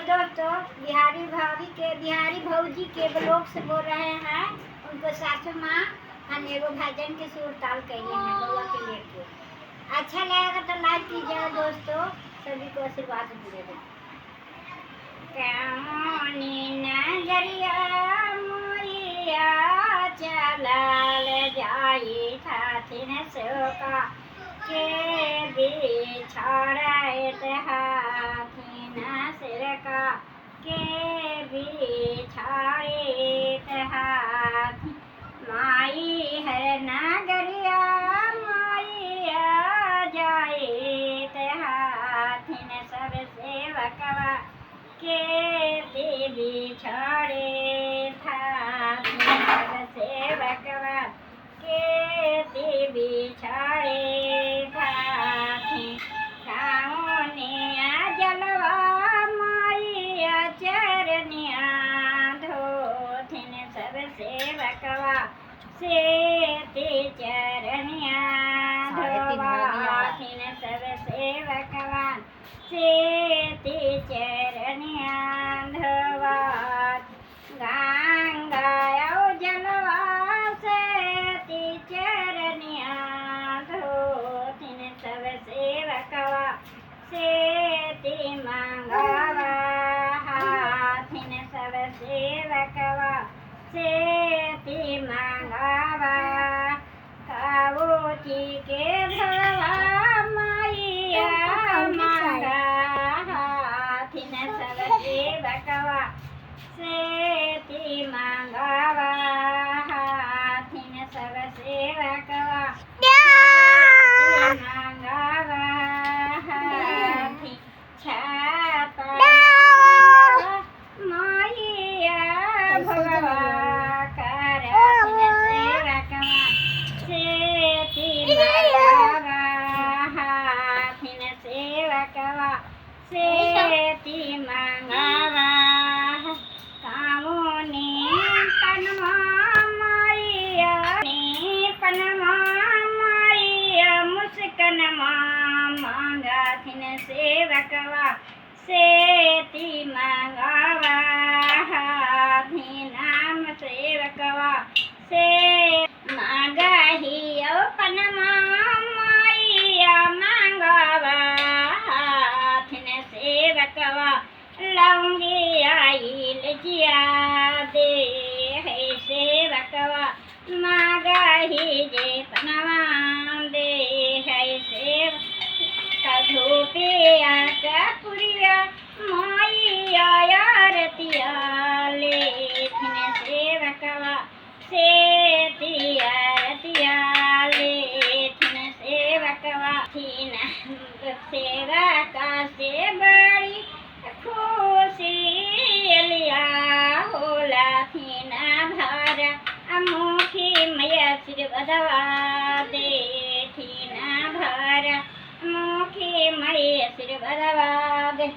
दोस्तों, बिहारी भौजी के ब्लॉग से बोल रहे हैं। उनको सासू माँ हम एगो भजन के सुर ताल कैले हैं बउआ के लेके। अच्छा लगेगा तो लाइक कीजिएगा दोस्तों, सभी को आशीर्वाद दीजिएगा। नजरिया मोरिया चलाल जाई थाथिन सोका के बिछाड़त हाथिन सिरका के बिछाड़त हाथी माई हर नगरिया माइया जाए हाथिन सब सेवकवा के बिछाड़े हाथिन सब सेवकवा के बिछाड़े हाथी सावनिया जलवा माइया चरनिया धोथिन सब सेवकवा से चरनिया धोथिन सब सेवकवा से चरनिया धोवा गंगा जलवा से चरनिया धोथिन सब सेवकवा से मंगवा हाथिन सब सेवकवा से मंगवा काबूची के धरवा माइया मंगा हाथिन सब सेवकवा से मंगवा हाथिन सब सेवकवा मंगवा हाथी छापा माइया भगवा करथिन सेवकवा से मंगवा हाथिन सेवकवा से मंगवा कामुनी पनमा माइया पनमा माइया मुस्कन मांगाथिन सेवकवा से मंगवा हाथी नाम सेवकवा से मांगही पनमा माइया मंगवा हाथिन सेवकवा लौंगी आइल जिया दे है सेवकवा मांगही जे पनवा दे है सेव धूपिया कपुरिया माइया आरतिया लेथिन सेवकवा से आरतिया लेथिन सेवकवा थीन सेवका से बड़ी खुशी लिया होला थीना भर अमुखी मैया सिर बदवा दे थीना भर मुखी मैया सिर बदवा दे।